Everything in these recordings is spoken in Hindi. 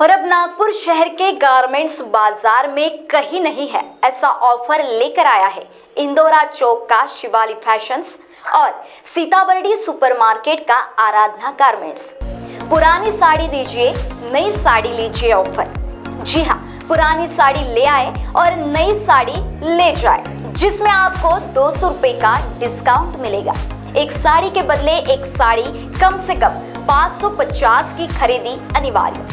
और अब नागपुर शहर के गारमेंट्स बाजार में कहीं नहीं है ऐसा ऑफर लेकर आया है इंदौरा चौक का शिवाली फैशंस और सीताबर्डी सुपरमार्केट का आराधना गारमेंट्स। पुरानी साड़ी दीजिए, नई साड़ी लीजिए ऑफर। जी हाँ, पुरानी साड़ी ले आए और नई साड़ी ले जाए, जिसमें आपको 200 रुपए का डिस्काउंट मिलेगा। एक साड़ी के बदले एक साड़ी कम से कम 550 की खरीदी अनिवार्य।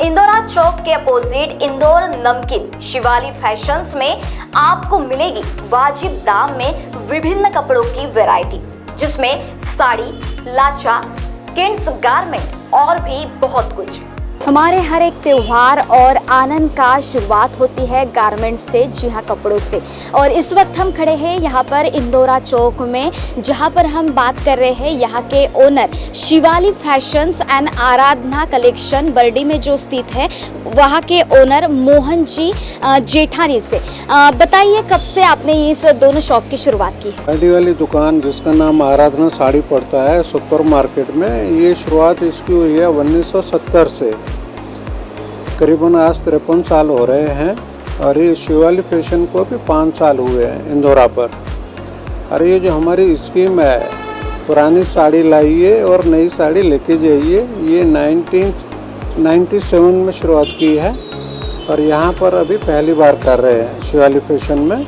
इंदौरा चौक के अपोजिट इंदौर नमकीन शिवाली फैशंस में आपको मिलेगी वाजिब दाम में विभिन्न कपड़ों की वैरायटी, जिसमें साड़ी, लाचा, किड्स गारमेंट और भी बहुत कुछ। हमारे हर एक त्योहार और आनंद का शुरुआत होती है गारमेंट से, जी हाँ, कपड़ों से। और इस वक्त हम खड़े हैं यहाँ पर इंदौरा चौक में, जहाँ पर हम बात कर रहे हैं यहाँ के owner Shivali fashions and Aradhana collection Bardi में जो स्थित है, वहाँ के ओनर मोहन जी जेठानी से। बताइए, कब से आपने इस दोनों शॉप की शुरुआत की है? बर्डी वाली दुकान जिसका नाम आराधना साड़ी पड़ता है सुपर मार्केट में, ये शुरुआत इसकी हुई है 1970 से। करीबन आज 53 साल हो रहे हैं और ये शिवाली फैशन को भी 5 साल हुए हैं इंदौरा पर। और ये जो हमारी स्कीम है, पुरानी साड़ी लाइए और नई साड़ी लेके जाइए, ये 1997 में शुरुआत की है और यहाँ पर अभी पहली बार कर रहे हैं शिवाली फैशन में।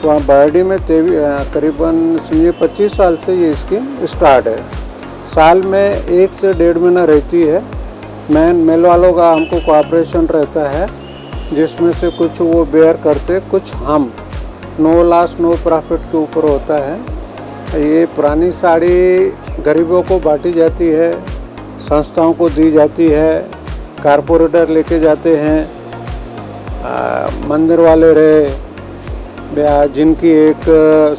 वहाँ बर्डी में करीबन 25 साल से ये स्कीम स्टार्ट है। साल में 1 से 1.5 महीना रहती है। मेल वालों का हमको कोऑपरेशन रहता है, जिसमें से कुछ वो बेयर करते, कुछ हम। नो लॉस नो प्रॉफिट के ऊपर होता है। ये पुरानी साड़ी गरीबों को बांटी जाती है, संस्थाओं को दी जाती है, कारपोरेटर लेके जाते हैं, मंदिर वाले रहे, जिनकी एक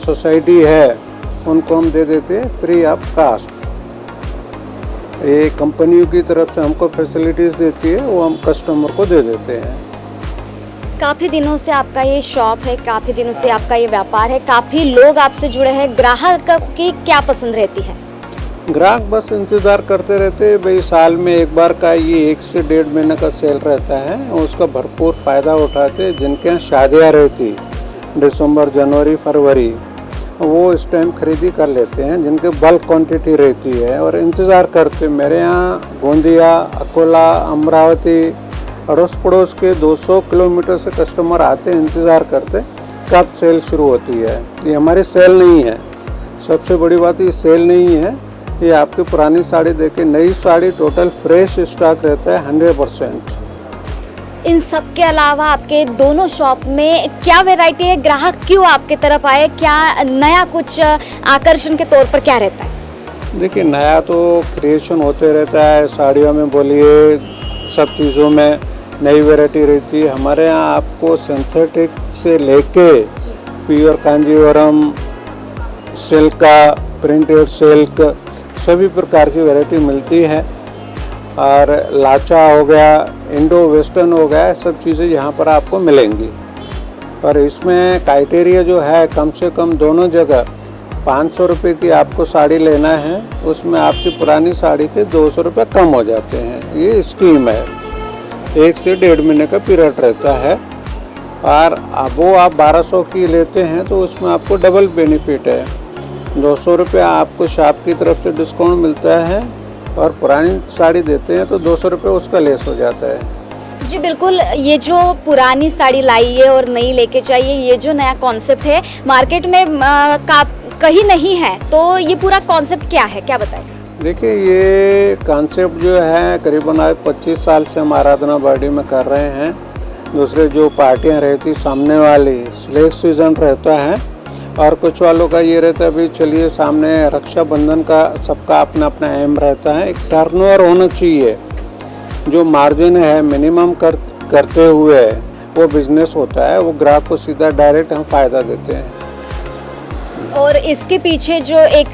सोसाइटी है, उनको हम दे देते हैं फ्री ऑफ कास्ट। ये कंपनियों की तरफ से हमको फैसिलिटीज़ देती है, वो हम कस्टमर को दे देते हैं। काफ़ी दिनों से आपका ये शॉप है, काफ़ी दिनों से आपका ये व्यापार है, काफ़ी लोग आपसे जुड़े हैं। ग्राहक की क्या पसंद रहती है? ग्राहक बस इंतज़ार करते रहते हैं भाई, साल में एक बार का ये 1 से 1.5 महीने का सेल रहता है, उसका भरपूर फ़ायदा उठाते हैं। जिनके यहाँ शादियाँ रहती दिसंबर, जनवरी, फरवरी, वो इस टाइम खरीदी कर लेते हैं। जिनके बल्क क्वांटिटी रहती है और इंतज़ार करते। मेरे यहाँ गोंदिया, अकोला, अमरावती, अड़ोस पड़ोस के 200 किलोमीटर से कस्टमर आते, इंतज़ार करते कब सेल शुरू होती है। ये हमारी सेल नहीं है, सबसे बड़ी बात ये सेल नहीं है। ये आपकी पुरानी साड़ी देके नई साड़ी टोटल फ्रेश स्टॉक रहता है 100%। इन सब के अलावा आपके दोनों शॉप में क्या वैरायटी है? ग्राहक क्यों आपके तरफ आए? क्या नया कुछ आकर्षण के तौर पर क्या रहता है? देखिए, नया तो क्रिएशन होते रहता है, साड़ियों में बोलिए, सब चीज़ों में नई वैरायटी रहती है। हमारे यहाँ आपको सिंथेटिक से लेके प्योर कांजीवरम, सिल्क का, प्रिंटेड सिल्क, सभी प्रकार की वैरायटी मिलती है। और लाचा हो गया, इंडो वेस्टर्न हो गया, सब चीज़ें यहाँ पर आपको मिलेंगी। और इसमें क्राइटेरिया जो है, कम से कम दोनों जगह 500 रुपये की आपको साड़ी लेना है, उसमें आपकी पुरानी साड़ी के 200 रुपये कम हो जाते हैं। ये स्कीम है, 1 से 1.5 महीने का पीरियड रहता है। और अब वो आप 1200 की लेते हैं तो उसमें आपको डबल बेनिफिट है। 200 रुपये आपको शॉप की तरफ से डिस्काउंट मिलता है और पुरानी साड़ी देते हैं तो 200 रुपये उसका लेस हो जाता है। जी बिल्कुल, ये जो पुरानी साड़ी लाइए और नई लेके जाइए, ये जो नया कॉन्सेप्ट है मार्केट में कहीं नहीं है, तो ये पूरा कॉन्सेप्ट क्या है, क्या बताएं? देखिए, ये कॉन्सेप्ट जो है करीबन आज 25 साल से हम आराधना बर्डी में कर रहे हैं। दूसरे जो पार्टियां रहती सामने वाली, स्लेक्ट सीजन रहता है और कुछ वालों का ये रहता है भाई चलिए सामने रक्षाबंधन का, सबका अपना अपना एम रहता है। एक टर्नओवर होना चाहिए, जो मार्जिन है मिनिमम करते हुए वो बिजनेस होता है, वो ग्राहक को सीधा डायरेक्ट हम फ़ायदा देते हैं। और इसके पीछे जो एक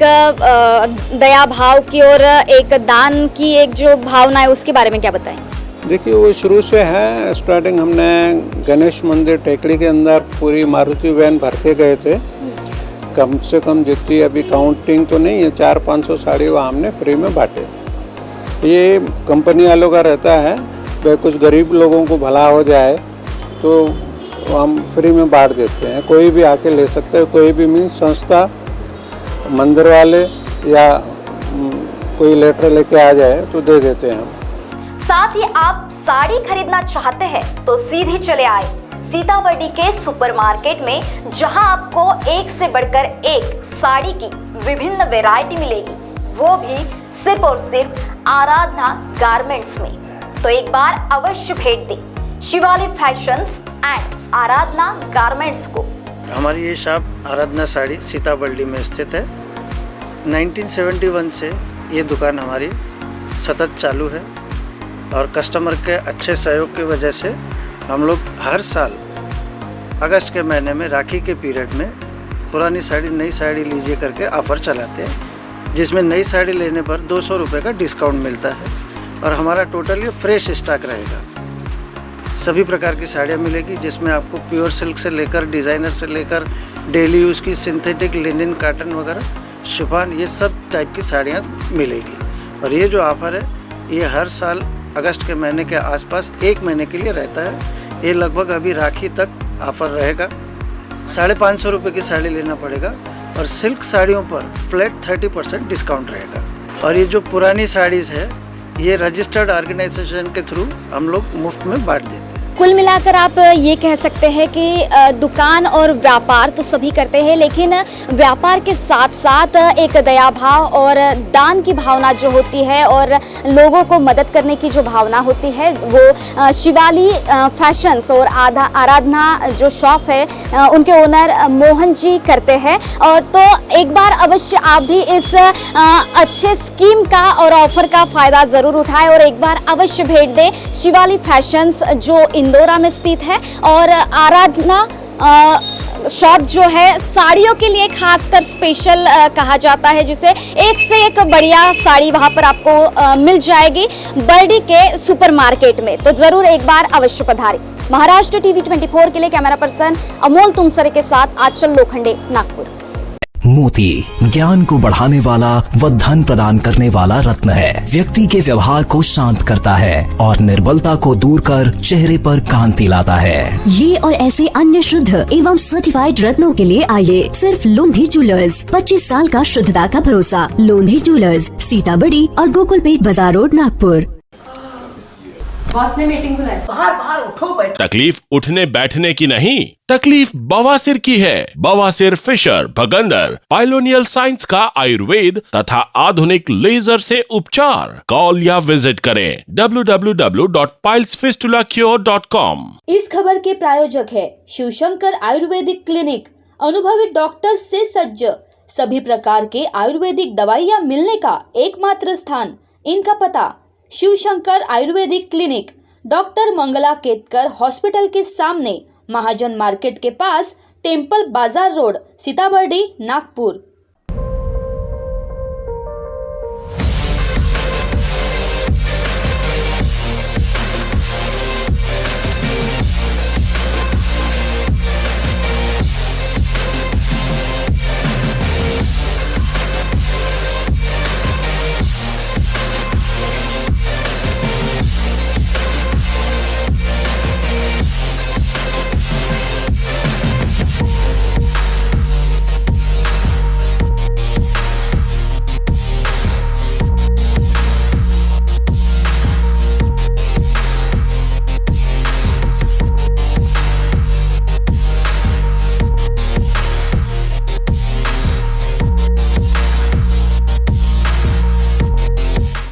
दया भाव की और एक दान की एक जो भावना है, उसके बारे में क्या बताएं? देखिए, वो शुरू से है। स्टार्टिंग हमने गणेश मंदिर टेकड़ी के अंदर पूरी मारुति वैन भर के गए थे। कम से कम जितनी, अभी काउंटिंग तो नहीं है, 400-500 साड़ी वहाँ हमने फ्री में बांटे। ये कंपनी वालों का रहता है भाई कुछ गरीब लोगों को भला हो जाए तो हम फ्री में बांट देते हैं। कोई भी आके ले सकते हैं, कोई भी मीन्स संस्था, मंदिर वाले या कोई लेटर लेके आ जाए तो दे देते हैं हम। साथ ही आप साड़ी खरीदना चाहते हैं तो सीधे चले आए सीताबर्डी के सुपरमार्केट में, जहां आपको एक से बढ़कर एक साड़ी की विभिन्न वैरायटी मिलेगी, वो भी सिर्फ और सिर्फ आराधना गारमेंट्स में। तो एक बार अवश्य भेंट दें Shivali fashions and Aradhana garments को। हमारी ये शॉप आराधना साड़ी सीताबर्डी में स्थित है। 1971 से ये दुकान हमारी सतत चालू है और कस्टमर के अच्छे सहयोग की वजह से हम लोग हर साल अगस्त के महीने में राखी के पीरियड में पुरानी साड़ी नई साड़ी लीजिए करके ऑफ़र चलाते हैं, जिसमें नई साड़ी लेने पर 200 रुपये का डिस्काउंट मिलता है और हमारा टोटल ये फ्रेश स्टॉक रहेगा। सभी प्रकार की साड़ियाँ मिलेगी, जिसमें आपको प्योर सिल्क से लेकर डिज़ाइनर से लेकर डेली यूज़ की सिंथेटिक, लिनन, कॉटन वगैरह, शिफॉन, ये सब टाइप की साड़ियाँ मिलेगी। और ये जो ऑफ़र है ये हर साल अगस्त के महीने के आसपास 1 महीने के लिए रहता है। ये लगभग अभी राखी तक ऑफ़र रहेगा। 550 रुपये की साड़ी लेना पड़ेगा और सिल्क साड़ियों पर फ्लैट 30% डिस्काउंट रहेगा। और ये जो पुरानी साड़ीज़ है ये रजिस्टर्ड ऑर्गेनाइजेशन के थ्रू हम लोग मुफ्त में बांट देते हैं। कुल मिलाकर आप ये कह सकते हैं कि दुकान और व्यापार तो सभी करते हैं, लेकिन व्यापार के साथ साथ एक दया भाव और दान की भावना जो होती है और लोगों को मदद करने की जो भावना होती है, वो शिवाली फैशंस और आराधना जो शॉप है उनके ओनर मोहन जी करते हैं। और तो एक बार अवश्य आप भी इस अच्छे स्कीम का और ऑफर का फ़ायदा ज़रूर उठाएं और एक बार अवश्य भेंट दें शिवाली फैशंस जो इंदौरा में स्थित है। और आराधना शॉप जो है साड़ियों के लिए खासकर स्पेशल कहा जाता है, जिसे एक से एक बढ़िया साड़ी वहां पर आपको मिल जाएगी बर्डी के सुपरमार्केट में। तो जरूर एक बार अवश्य पधारें। महाराष्ट्र टीवी 24 के लिए कैमरा पर्सन अमोल तुमसरे के साथ आंचल लोखंडे, नागपुर। मोती ज्ञान को बढ़ाने वाला व धन प्रदान करने वाला रत्न है। व्यक्ति के व्यवहार को शांत करता है और निर्बलता को दूर कर चेहरे पर कांति लाता है। ये और ऐसे अन्य शुद्ध एवं सर्टिफाइड रत्नों के लिए आइए सिर्फ लोंधी ज्वेलर्स। 25 साल का शुद्धता का भरोसा। लोंधी ज्वेलर्स, सीताबर्डी और गोकुलपेट बाजार रोड, नागपुर। बॉस ने मीटिंग बुलाई। बाहर उठो बैठो। तकलीफ उठने बैठने की नहीं, तकलीफ बवासीर की है। बवासीर, फिशर, भगंदर, पाइलोनियल साइंस का आयुर्वेद तथा आधुनिक लेजर से उपचार। कॉल या विजिट करें www.pilesfistulacure.com। इस खबर के प्रायोजक है शिवशंकर आयुर्वेदिक क्लिनिक, अनुभवी डॉक्टर से सज्ज, सभी प्रकार के आयुर्वेदिक दवाइयाँ मिलने का एकमात्र स्थान। इनका पता Shivshankar ayurvedic clinic, doctor Mangala Ketkar hospital के सामने, महाजन मार्केट के पास, temple bazaar road, Sitabardi, Nagpur.